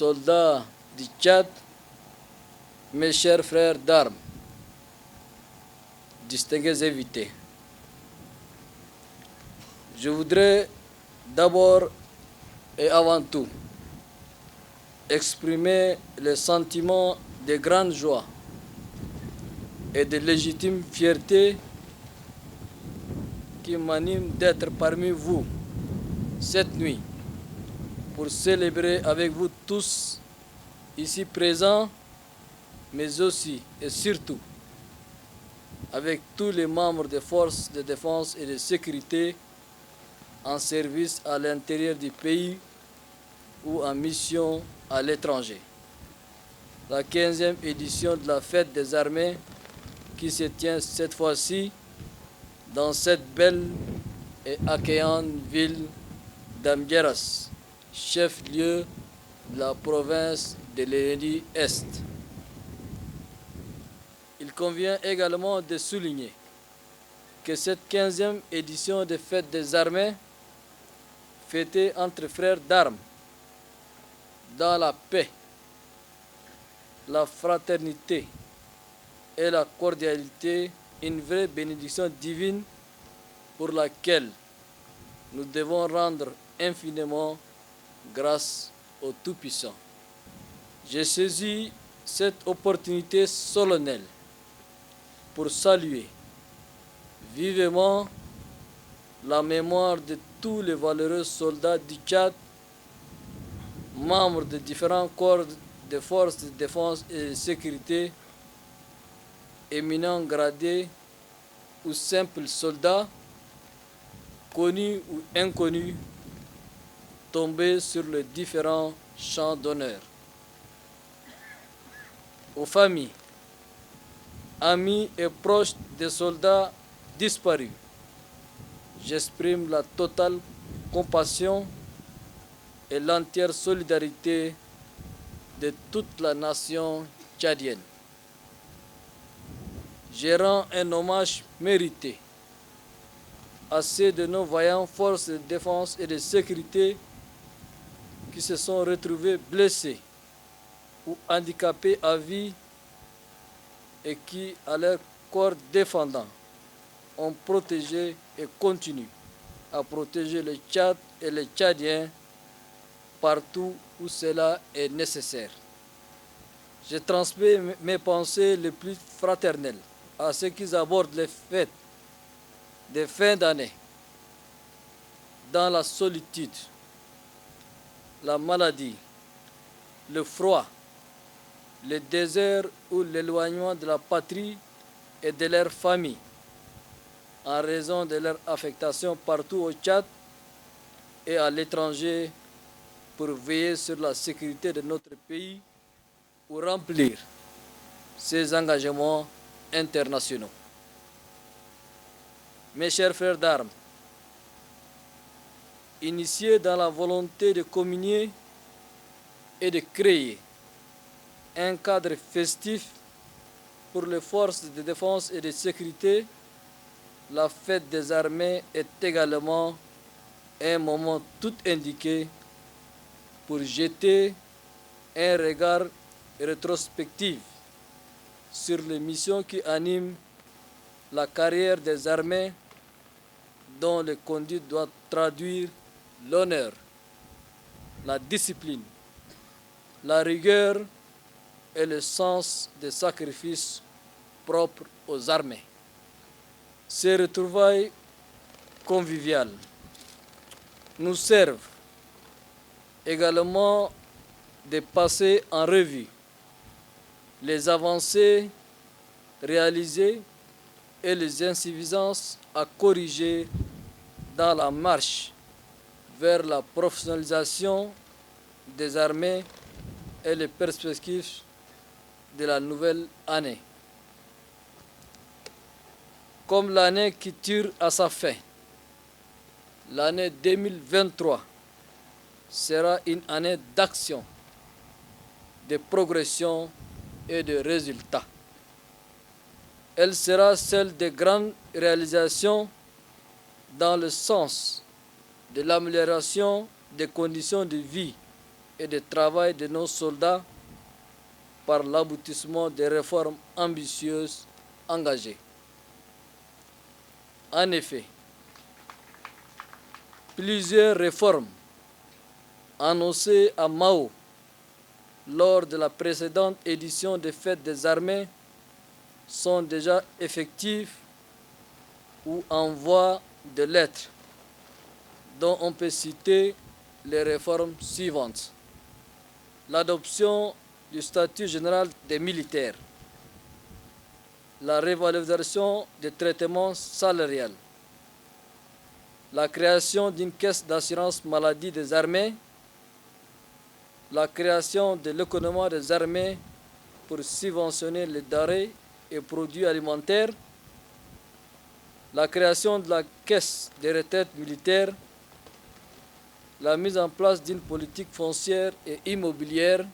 soldats du Tchad, mes chers frères d'armes, distingués invités, je voudrais d'abord et avant tout exprimer le sentiment de grande joie et de légitime fierté qui m'anime d'être parmi vous cette nuit pour célébrer avec vous tous ici présents, mais aussi et surtout avec tous les membres des forces de défense et de sécurité en service à l'intérieur du pays ou en mission à l'étranger. La 15e édition de la fête des armées qui se tient cette fois-ci dans cette belle et accueillante ville d'Amgueras, chef-lieu de la province de l'Hérédie-Est. Il convient également de souligner que cette 15e édition de fête des armées, fêtée entre frères d'armes, dans la paix, la fraternité et la cordialité, une vraie bénédiction divine pour laquelle nous devons rendre infiniment grâce au Tout-Puissant. J'ai saisi cette opportunité solennelle pour saluer vivement la mémoire de tous les valeureux soldats du Tchad, membres de différents corps de forces de défense et de sécurité, éminents gradés ou simples soldats, connus ou inconnus, tombés sur les différents champs d'honneur. Aux familles, amis et proches des soldats disparus, j'exprime la totale compassion et l'entière solidarité de toute la nation tchadienne. Je rends un hommage mérité à ceux de nos vaillantes forces de défense et de sécurité qui se sont retrouvés blessés ou handicapés à vie et qui, à leur corps défendant, ont protégé et continuent à protéger le Tchad et les Tchadiens partout où cela est nécessaire. Je transmets mes pensées les plus fraternelles à ceux qui abordent les fêtes de fin d'année dans la solitude, la maladie, le froid, le désert ou l'éloignement de la patrie et de leur famille en raison de leur affectation partout au Tchad et à l'étranger pour veiller sur la sécurité de notre pays ou remplir ses engagements internationaux. Mes chers frères d'armes, initiés dans la volonté de communier et de créer un cadre festif pour les forces de défense et de sécurité, la fête des armées est également un moment tout indiqué pour jeter un regard rétrospectif sur les missions qui animent la carrière des armées, dont le conduite doit traduire l'honneur, la discipline, la rigueur et le sens des sacrifices propres aux armées. Ces retrouvailles conviviales nous servent également de passer en revue les avancées réalisées et les insuffisances à corriger dans la marche vers la professionnalisation des armées et les perspectives de la nouvelle année. Comme l'année qui tire à sa fin, l'année 2023 sera une année d'action, de progression et de résultats. Elle sera celle de grandes réalisations dans le sens de l'amélioration des conditions de vie et de travail de nos soldats par l'aboutissement des réformes ambitieuses engagées. En effet, plusieurs réformes annoncées à Mao lors de la précédente édition des Fêtes des Armées sont déjà effectives ou en voie de l'être, dont on peut citer les réformes suivantes. L'adoption du statut général des militaires, la revalorisation des traitements salariales, la création d'une caisse d'assurance maladie des armées, la création de l'économie des armées pour subventionner les denrées et produits alimentaires, la création de la caisse des retraites militaires, la mise en place d'une politique foncière et immobilière,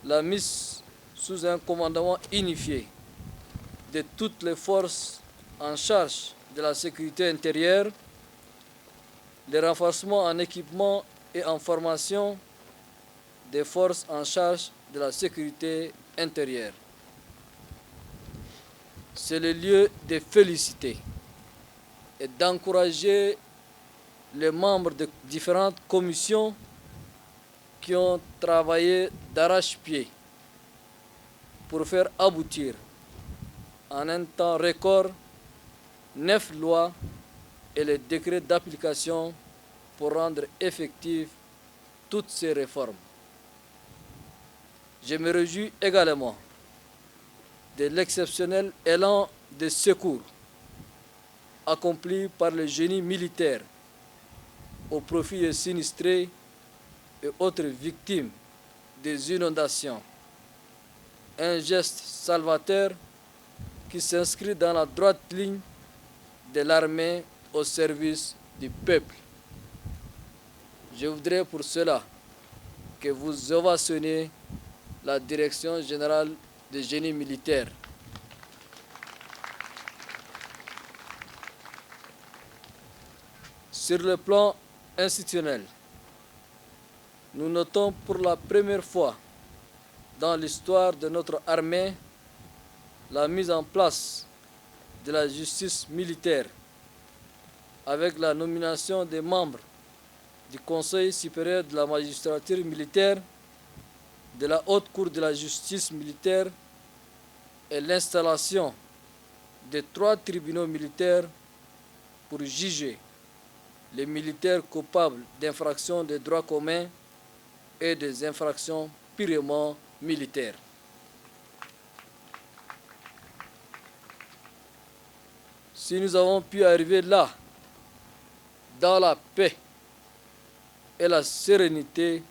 la mise sous un commandement unifié de toutes les forces en charge de la sécurité intérieure, le renforcement en équipement et en formation des forces en charge de la sécurité intérieure. C'est le lieu de féliciter et d'encourager les membres de différentes commissions qui ont travaillé d'arrache-pied pour faire aboutir en un temps record 9 lois et les décrets d'application pour rendre effectives toutes ces réformes. Je me réjouis également de l'exceptionnel élan de secours accompli par le génie militaire au profit des sinistrés et autres victimes des inondations. Un geste salvateur qui s'inscrit dans la droite ligne de l'armée au service du peuple. Je voudrais pour cela que vous ovationniez la Direction générale des génies militaires. Sur le plan institutionnel, nous notons pour la première fois dans l'histoire de notre armée la mise en place de la justice militaire avec la nomination des membres du Conseil supérieur de la magistrature militaire, de la Haute Cour de la justice militaire et l'installation de 3 tribunaux militaires pour juger les militaires coupables d'infractions des droits communs et des infractions purement militaires. Si nous avons pu arriver là, dans la paix et la sérénité,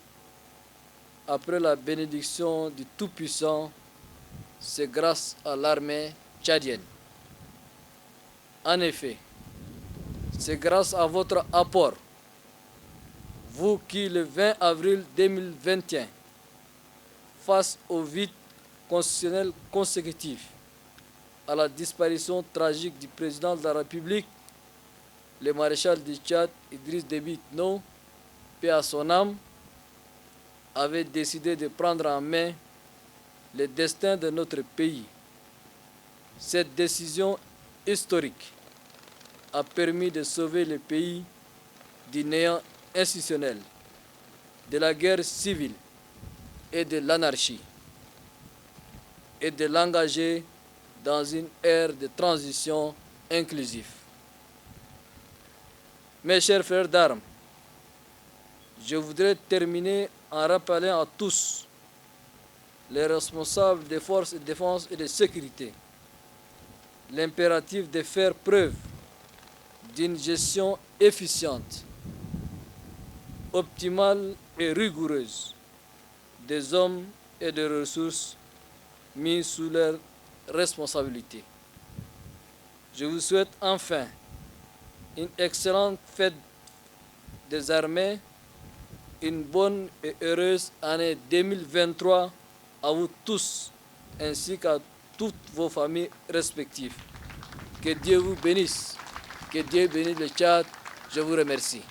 après la bénédiction du Tout-Puissant, c'est grâce à l'armée tchadienne. En effet, c'est grâce à votre apport, vous qui, le 20 avril 2021, face au vide constitutionnel consécutif à la disparition tragique du président de la République, le maréchal du Tchad, Idriss Déby Itno, paix à son âme, avait décidé de prendre en main le destin de notre pays. Cette décision historique a permis de sauver le pays du néant institutionnel, de la guerre civile et de l'anarchie, et de l'engager dans une ère de transition inclusive. Mes chers frères d'armes, je voudrais terminer en rappelant à tous les responsables des forces de défense et de sécurité l'impératif de faire preuve d'une gestion efficiente, optimale et rigoureuse des hommes et des ressources mis sous leur responsabilité. Je vous souhaite enfin une excellente fête des armées, une bonne et heureuse année 2023 à vous tous ainsi qu'à toutes vos familles respectives. Que Dieu vous bénisse, que Dieu bénisse le Tchad. Je vous remercie.